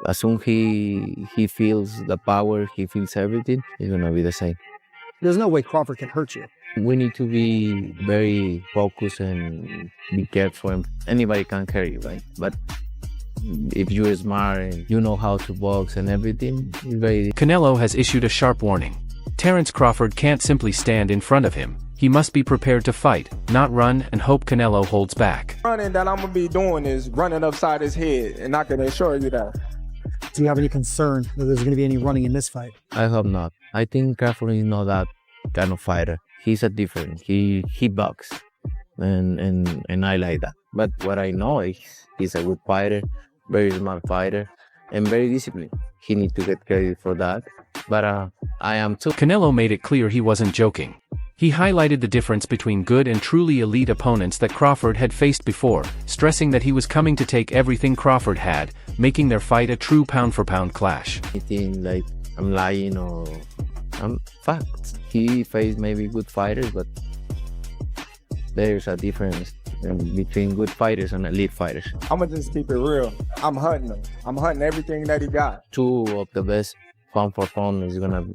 As soon he feels the power, he feels everything, it's gonna be the same. There's no way Crawford can hurt you. We need to be very focused and be careful. And anybody can hurt you, right? But if you're smart and you know how to box and everything, it's very... Canelo has issued a sharp warning. Terence Crawford can't simply stand in front of him. He must be prepared to fight, not run and hope Canelo holds back. Running that I'm going to be doing is running upside his head, and I can assure you that. Do you have any concern that there's going to be any running in this fight? I hope not. I think Crawford is not that kind of fighter. He's a different. He box, and I like that. But what I know is he's a good fighter, very smart fighter, and very disciplined. He needs to get credit for that. But I am too. Canelo made it clear he wasn't joking. He highlighted the difference between good and truly elite opponents that Crawford had faced before, stressing that he was coming to take everything Crawford had, making their fight a true pound-for-pound clash. I think like I'm lying or I'm fact. He faced maybe good fighters, but there's a difference between good fighters and elite fighters. I'm going to just keep it real. I'm hunting him. I'm hunting everything that he got. Two of the best pound for pound is gonna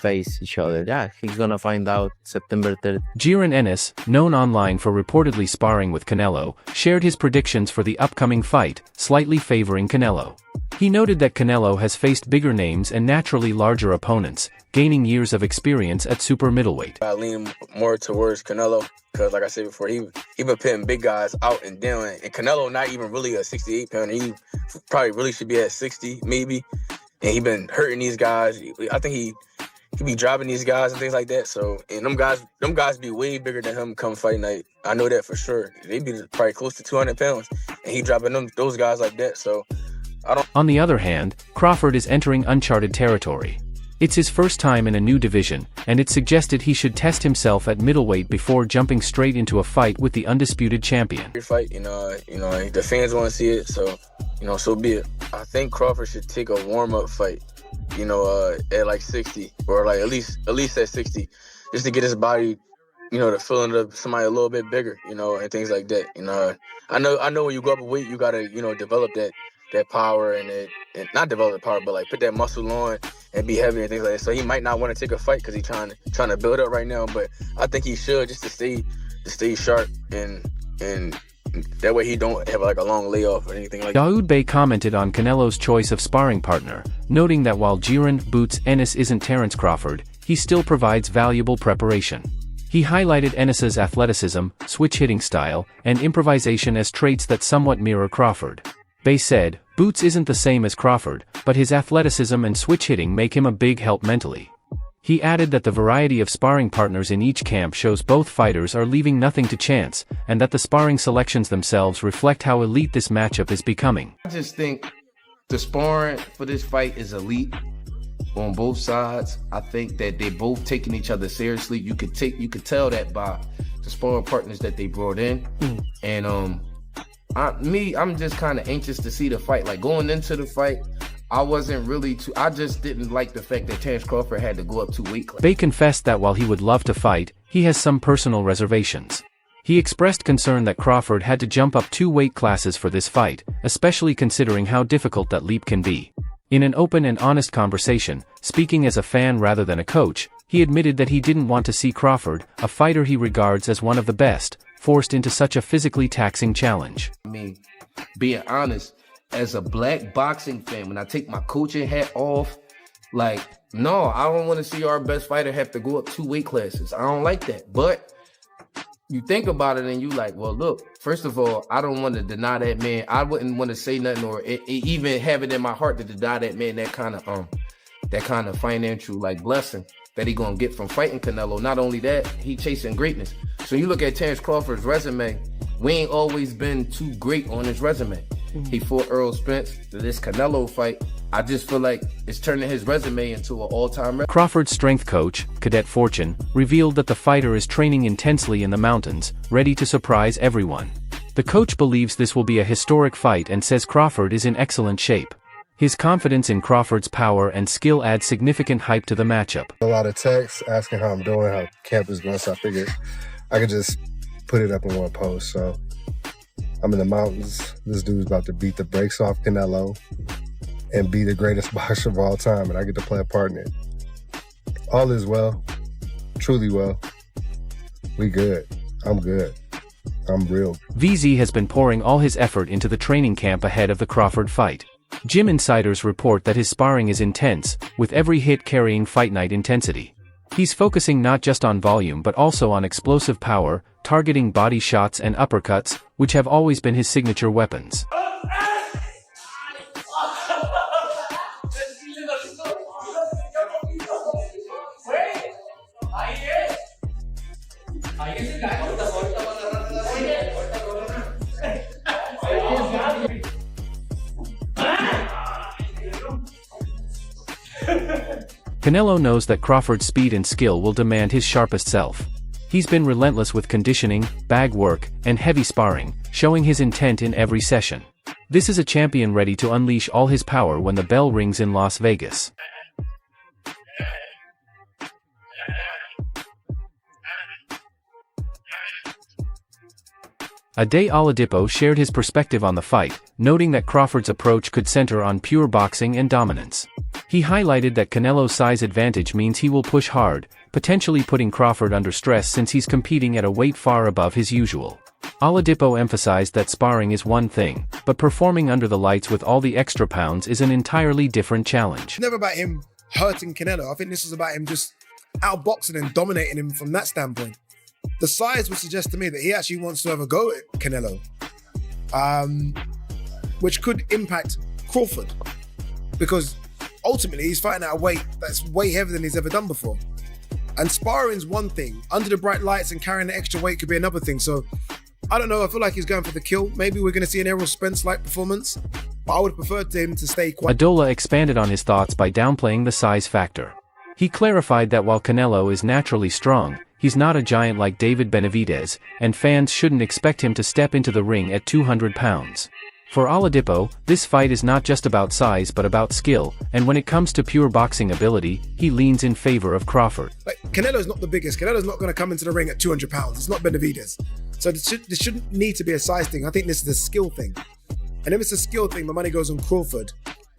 face each other. Yeah, he's gonna find out September 3rd. Jiren Ennis, known online for reportedly sparring with Canelo, shared his predictions for the upcoming fight, slightly favoring Canelo. He noted that Canelo has faced bigger names and naturally larger opponents, gaining years of experience at super middleweight. I lean more towards Canelo because, like I said before, he been pitting big guys out and down. And Canelo not even really a 68 pounder. He probably really should be at 60, maybe. And he been hurting these guys. I think he be dropping these guys and things like that. So, and them guys be way bigger than him come fight night. I know that for sure. They be probably close to 200 pounds, and he dropping those guys like that. So, I don't. On the other hand, Crawford is entering uncharted territory. It's his first time in a new division, and it's suggested he should test himself at middleweight before jumping straight into a fight with the undisputed champion. Fight, the fans want to see it, so so be it. I think Crawford should take a warm-up fight, at like 60 or like at least at 60, just to get his body, to fill up somebody a little bit bigger, and things like that. I know when you go up a weight, you gotta, develop that power and not develop the power, but like put that muscle on and be heavy and things like that. So he might not want to take a fight because he's trying to build up right now. But I think he should just to stay sharp and that way he don't have like a long layoff or anything like that. Daoud Bey commented on Canelo's choice of sparring partner, noting that while Jiren Boots Ennis isn't Terence Crawford, he still provides valuable preparation. He highlighted Ennis's athleticism, switch-hitting style, and improvisation as traits that somewhat mirror Crawford. Bey said, Boots isn't the same as Crawford, but his athleticism and switch-hitting make him a big help mentally. He added that the variety of sparring partners in each camp shows both fighters are leaving nothing to chance, and that the sparring selections themselves reflect how elite this matchup is becoming. I just think the sparring for this fight is elite on both sides. I think that they both taking each other seriously. You could tell that by the sparring partners that they brought in. And I'm just kind of anxious to see the fight. Like going into the fight, I just didn't like the fact that Terence Crawford had to go up 2 weight classes. Bey confessed that while he would love to fight, he has some personal reservations. He expressed concern that Crawford had to jump up 2 weight classes for this fight, especially considering how difficult that leap can be. In an open and honest conversation, speaking as a fan rather than a coach, he admitted that he didn't want to see Crawford, a fighter he regards as one of the best, forced into such a physically taxing challenge. I mean, being honest, as a black boxing fan, when I take my coaching hat off, like, no, I don't want to see our best fighter have to go up 2 weight classes. I don't like that. But you think about it and you like, well, look, first of all, I don't want to deny that man. I wouldn't want to say nothing or even have it in my heart to deny that man that kind of financial like blessing that he gonna get from fighting Canelo. Not only that, he chasing greatness. So you look at Terence Crawford's resume, we ain't always been too great on his resume. He fought Earl Spence. This Canelo fight, I just feel like it's turning his resume into an all-time record. Crawford's strength coach, Cadet Fortune, revealed that the fighter is training intensely in the mountains, ready to surprise everyone. The coach believes this will be a historic fight and says Crawford is in excellent shape. His confidence in Crawford's power and skill adds significant hype to the matchup. A lot of texts asking how I'm doing, how camp is going, so I figured I could just put it up in one post. So I'm in the mountains. This dude's about to beat the brakes off Canelo. and be the greatest boxer of all time, and I get to play a part in it. All is well, truly well. We good. I'm good. I'm real. VZ has been pouring all his effort into the training camp ahead of the Crawford fight. Gym insiders report that his sparring is intense, with every hit carrying fight night intensity. He's focusing not just on volume but also on explosive power, targeting body shots and uppercuts, which have always been his signature weapons. Canelo knows that Crawford's speed and skill will demand his sharpest self. He's been relentless with conditioning, bag work, and heavy sparring, showing his intent in every session. This is a champion ready to unleash all his power when the bell rings in Las Vegas. Ade Oladipo shared his perspective on the fight, noting that Crawford's approach could center on pure boxing and dominance. He highlighted that Canelo's size advantage means he will push hard, potentially putting Crawford under stress since he's competing at a weight far above his usual. Oladipo emphasized that sparring is one thing, but performing under the lights with all the extra pounds is an entirely different challenge. It's never about him hurting Canelo. I think this is about him just outboxing and dominating him from that standpoint. The size would suggest to me that he actually wants to have a go at Canelo, which could impact Crawford, because ultimately he's fighting at a weight that's way heavier than he's ever done before. And sparring's one thing. Under the bright lights and carrying the extra weight could be another thing. So I don't know. I feel like he's going for the kill. Maybe we're going to see an Errol Spence-like performance, but I would have preferred him to stay quiet. Adola expanded on his thoughts by downplaying the size factor. He clarified that while Canelo is naturally strong, he's not a giant like David Benavidez, and fans shouldn't expect him to step into the ring at 200 pounds. For Oladipo, this fight is not just about size but about skill, and when it comes to pure boxing ability, he leans in favor of Crawford. Like, Canelo's not the biggest. Canelo's not going to come into the ring at 200 pounds. It's not Benavidez. So this shouldn't need to be a size thing. I think this is a skill thing. And if it's a skill thing, my money goes on Crawford.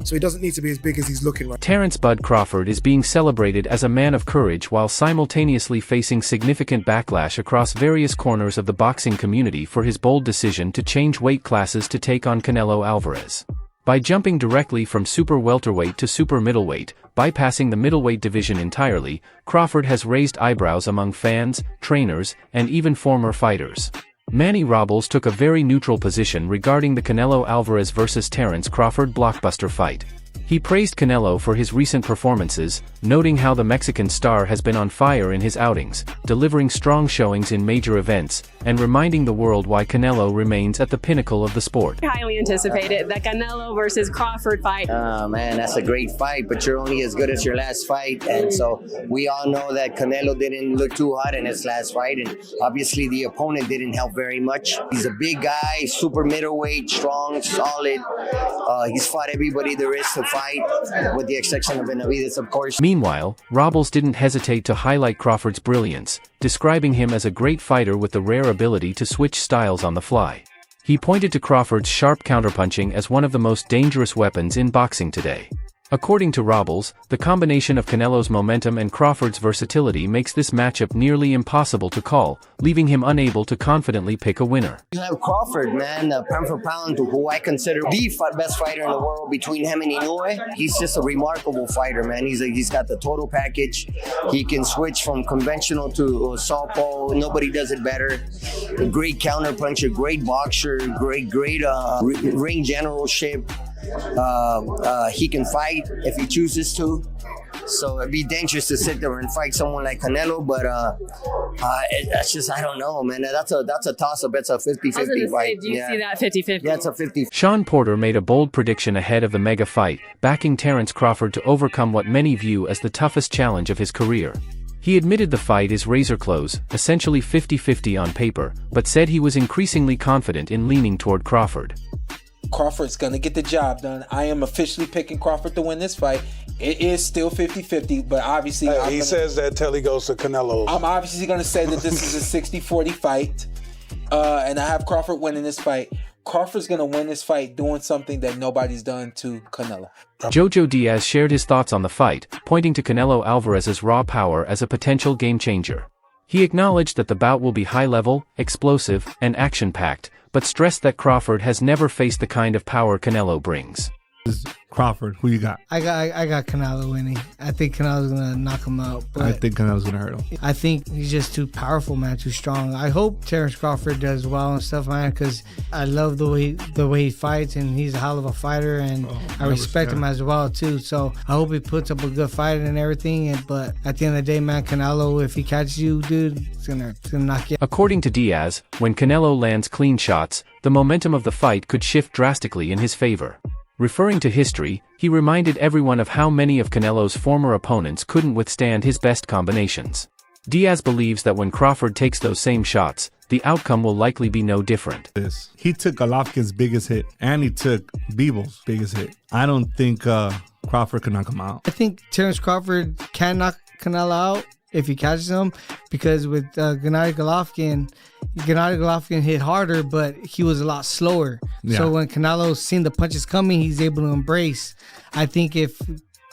So he doesn't need to be as big as he's looking right now. Terrence "Bud" Crawford is being celebrated as a man of courage while simultaneously facing significant backlash across various corners of the boxing community for his bold decision to change weight classes to take on Canelo Alvarez. By jumping directly from super welterweight to super middleweight, bypassing the middleweight division entirely, Crawford has raised eyebrows among fans, trainers, and even former fighters. Manny Robles took a very neutral position regarding the Canelo Alvarez vs. Terrence Crawford blockbuster fight. He praised Canelo for his recent performances, noting how the Mexican star has been on fire in his outings, delivering strong showings in major events, and reminding the world why Canelo remains at the pinnacle of the sport. Highly anticipated, the Canelo versus Crawford fight. Man, that's a great fight, but you're only as good as your last fight. And so we all know that Canelo didn't look too hot in his last fight, and obviously the opponent didn't help very much. He's a big guy, super middleweight, strong, solid. He's fought everybody there is to fight, with the exception of Benavidez, of course. Meanwhile, Robles didn't hesitate to highlight Crawford's brilliance, describing him as a great fighter with the rare ability to switch styles on the fly. He pointed to Crawford's sharp counterpunching as one of the most dangerous weapons in boxing today. According to Robles, the combination of Canelo's momentum and Crawford's versatility makes this matchup nearly impossible to call, leaving him unable to confidently pick a winner. You have Crawford, man, pound for pound, who I consider the best fighter in the world between him and Inoue. He's just a remarkable fighter, man. He's got the total package. He can switch from conventional to southpaw. Nobody does it better. A great counterpuncher, great boxer, great ring generalship. He can fight if he chooses to. So it'd be dangerous to sit there and fight someone like Canelo, but that's just, I don't know, man. That's a toss-up. It's a 50-50 fight. Do you see that 50-50? Yeah, it's a 50. Sean Porter made a bold prediction ahead of the mega fight, backing Terrence Crawford to overcome what many view as the toughest challenge of his career. He admitted the fight is razor close, essentially 50-50 on paper, but said he was increasingly confident in leaning toward Crawford. Crawford's going to get the job done. I am officially picking Crawford to win this fight. It is still 50-50, but obviously... he says that till he goes to Canelo. I'm obviously going to say that this is a 60-40 fight, and I have Crawford winning this fight. Crawford's gonna win this fight doing something that nobody's done to Canelo. Jojo Diaz shared his thoughts on the fight, pointing to Canelo Alvarez's raw power as a potential game changer. He acknowledged that the bout will be high-level, explosive, and action-packed, but stressed that Crawford has never faced the kind of power Canelo brings. Crawford, who you got? I got Canelo winning. I think Canelo's gonna knock him out. But I think Canelo's gonna hurt him. I think he's just too powerful, man, too strong. I hope Terrence Crawford does well and stuff, man, because I love the way he fights, and he's a hell of a fighter, and I respect him as well too. So I hope he puts up a good fight and everything. But at the end of the day, man, Canelo, if he catches you, dude, it's gonna knock you out. According to Diaz, when Canelo lands clean shots, the momentum of the fight could shift drastically in his favor. Referring to history, he reminded everyone of how many of Canelo's former opponents couldn't withstand his best combinations. Diaz believes that when Crawford takes those same shots, the outcome will likely be no different. He took Golovkin's biggest hit, and he took Bivol' biggest hit. I don't think Crawford can knock him out. I think Terrence Crawford can knock Canelo out if he catches him, because with Gennady Golovkin hit harder, but he was a lot slower. Yeah. So when Canelo seen the punches coming, he's able to embrace. I think if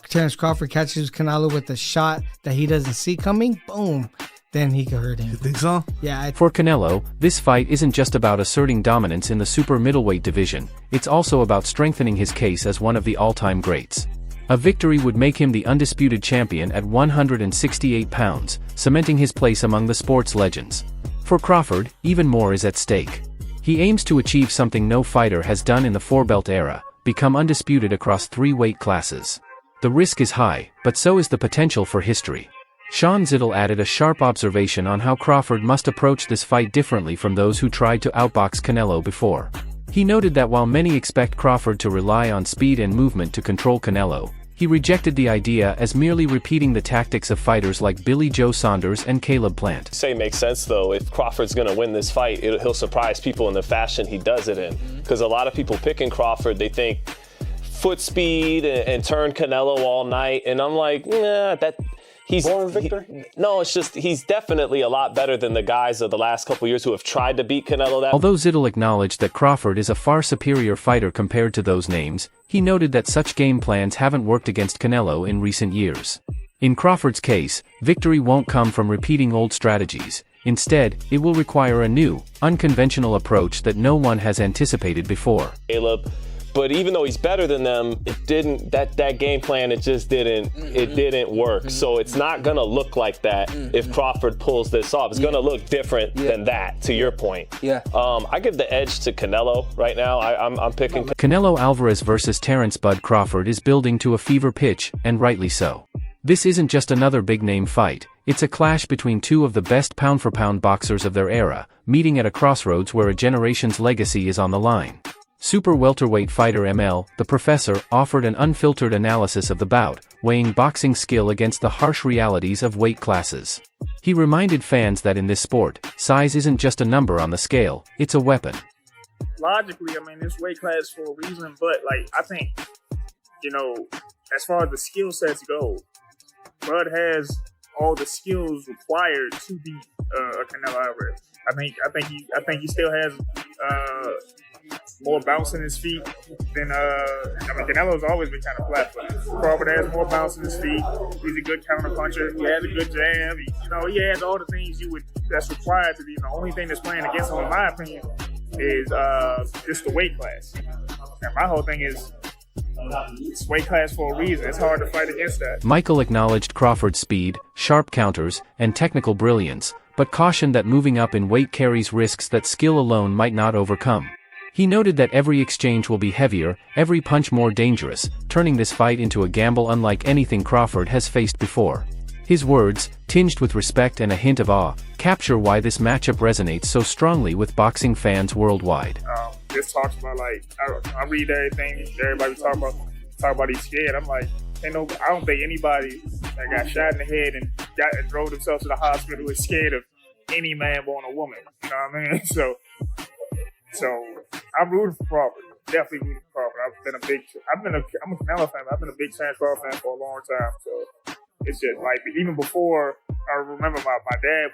Terrence Crawford catches Canelo with a shot that he doesn't see coming, boom, then he could hurt him. You think so? Yeah. For Canelo, this fight isn't just about asserting dominance in the super middleweight division, it's also about strengthening his case as one of the all-time greats. A victory would make him the undisputed champion at 168 pounds, cementing his place among the sport's legends. For Crawford, even more is at stake. He aims to achieve something no fighter has done in the four-belt era, become undisputed across 3 weight classes. The risk is high, but so is the potential for history. Sean Zittel added a sharp observation on how Crawford must approach this fight differently from those who tried to outbox Canelo before. He noted that while many expect Crawford to rely on speed and movement to control Canelo, he rejected the idea as merely repeating the tactics of fighters like Billy Joe Saunders and Caleb Plant. Say makes sense though. If Crawford's going to win this fight, he'll surprise people in the fashion he does it in. Because a lot of people picking Crawford, they think foot speed and turn Canelo all night. And I'm like, nah, he's born victor. No, it's just he's definitely a lot better than the guys of the last couple years who have tried to beat Canelo. Although Zittel acknowledged that Crawford is a far superior fighter compared to those names, he noted that such game plans haven't worked against Canelo in recent years. In Crawford's case, victory won't come from repeating old strategies. Instead, it will require a new, unconventional approach that no one has anticipated before. Caleb. But even though he's better than them, it didn't. That game plan, it just didn't. It didn't work. So it's not gonna look like that if Crawford pulls this off. It's gonna look different than that. To your point. Yeah. I give the edge to Canelo right now. I'm picking. Canelo Alvarez versus Terrence "Bud" Crawford is building to a fever pitch, and rightly so. This isn't just another big-name fight. It's a clash between two of the best pound-for-pound boxers of their era, meeting at a crossroads where a generation's legacy is on the line. Super welterweight fighter ML, the Professor, offered an unfiltered analysis of the bout, weighing boxing skill against the harsh realities of weight classes. He reminded fans that in this sport, size isn't just a number on the scale, it's a weapon. Logically, I mean, this weight class for a reason, but, I think, as far as the skill sets go, Bud has all the skills required to beat Canelo Alvarez. I think he still has more bounce in his feet than Canelo's always been kind of flat-footed. Crawford has more bounce in his feet. He's a good counter puncher. He has a good jab. He has all the things that's required to be. The only thing that's playing against him, in my opinion, is just the weight class. And my whole thing is it's weight class for a reason. It's hard to fight against that. Michael acknowledged Crawford's speed, sharp counters, and technical brilliance, but cautioned that moving up in weight carries risks that skill alone might not overcome. He noted that every exchange will be heavier, every punch more dangerous, turning this fight into a gamble unlike anything Crawford has faced before. His words, tinged with respect and a hint of awe, capture why this matchup resonates so strongly with boxing fans worldwide. This talks about I read everything everybody talk about he's scared. I'm like, I don't think anybody that got shot in the head and drove themselves to the hospital is scared of any man born a woman. You know what I mean? So I'm rooting for Crawford. Definitely rooting for Crawford. I'm a Canelo fan. I've been a big Terrence Crawford fan for a long time. So it's just even before I remember my dad,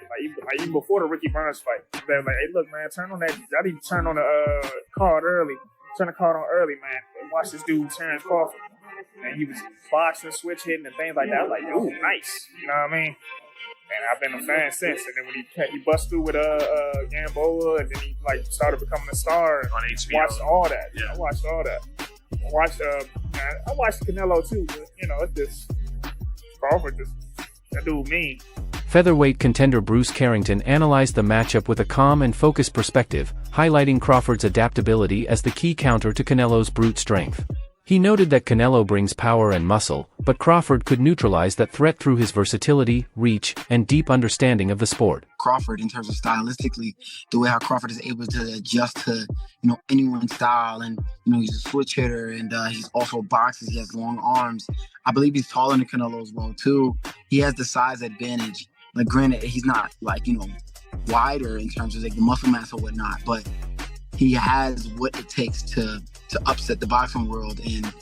even before the Ricky Burns fight, they were like, "Hey, look, man, turn on that. I need to turn on the card early. Turn the card on early, man. And watch this dude, Terrence Crawford." And he was boxing, switch hitting, and things like that. I was like, "Ooh, nice." You know what I mean? And I've been a fan since. And then when he bust through with Gamboa, and then he like started becoming a star. On HBO. Watched all that. Yeah. I watched all that. I watched Canelo too, but it's just Crawford. That dude mean. Featherweight contender Bruce Carrington analyzed the matchup with a calm and focused perspective, highlighting Crawford's adaptability as the key counter to Canelo's brute strength. He noted that Canelo brings power and muscle, but Crawford could neutralize that threat through his versatility, reach, and deep understanding of the sport. Crawford, in terms of stylistically, the way how Crawford is able to adjust to, anyone's style, and, he's a switch hitter, and he's also boxes, he has long arms. I believe he's taller than Canelo as well, too. He has the size advantage. Like, granted, he's not, wider in terms of, the muscle mass or whatnot, but he has what it takes to upset the boxing world and,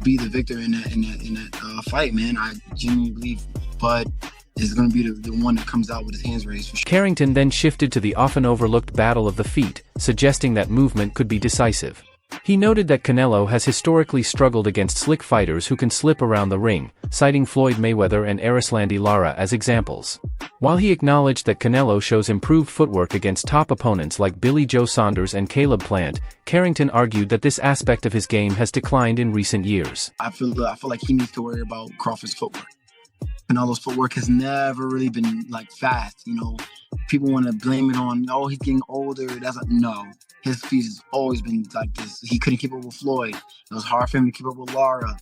be the victor in that fight, man. I genuinely believe Bud is going to be the one that comes out with his hands raised for sure. Carrington then shifted to the often overlooked battle of the feet, suggesting that movement could be decisive. He noted that Canelo has historically struggled against slick fighters who can slip around the ring, citing Floyd Mayweather and Erislandy Lara as examples. While he acknowledged that Canelo shows improved footwork against top opponents like Billy Joe Saunders and Caleb Plant, Carrington argued that this aspect of his game has declined in recent years. I feel like he needs to worry about Crawford's footwork. Canelo's footwork has never really been fast. People want to blame it on, he's getting older. No. His feet has always been like this. He couldn't keep up with Floyd. It was hard for him to keep up with Lara.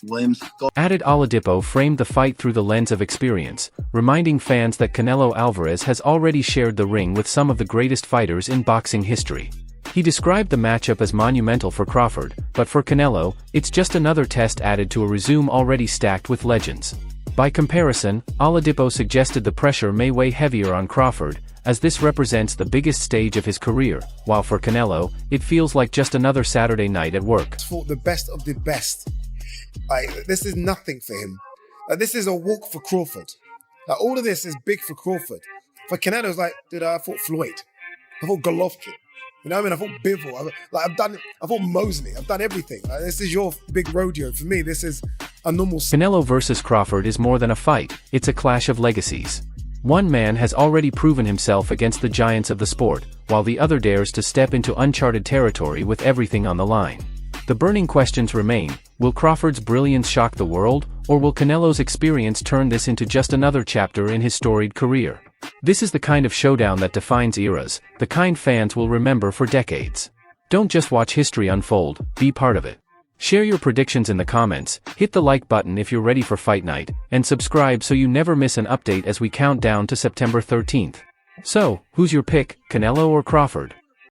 Williams. Added Oladipo framed the fight through the lens of experience, reminding fans that Canelo Alvarez has already shared the ring with some of the greatest fighters in boxing history. He described the matchup as monumental for Crawford, but for Canelo, it's just another test added to a resume already stacked with legends. By comparison, Oladipo suggested the pressure may weigh heavier on Crawford, as this represents the biggest stage of his career, while for Canelo, it feels like just another Saturday night at work. Fought the best of the best. This is nothing for him. This is a walk for Crawford. All of this is big for Crawford. For Canelo, it's like, dude, I fought Floyd. I fought Golovkin. You know what I mean? I fought Bivol. I fought Mosley. I've done everything. This is your big rodeo. For me, this is a normal... Canelo versus Crawford is more than a fight. It's a clash of legacies. One man has already proven himself against the giants of the sport, while the other dares to step into uncharted territory with everything on the line. The burning questions remain: will Crawford's brilliance shock the world, or will Canelo's experience turn this into just another chapter in his storied career? This is the kind of showdown that defines eras, the kind fans will remember for decades. Don't just watch history unfold, be part of it. Share your predictions in the comments, hit the like button if you're ready for fight night, and subscribe so you never miss an update as we count down to September 13th. So, who's your pick, Canelo or Crawford?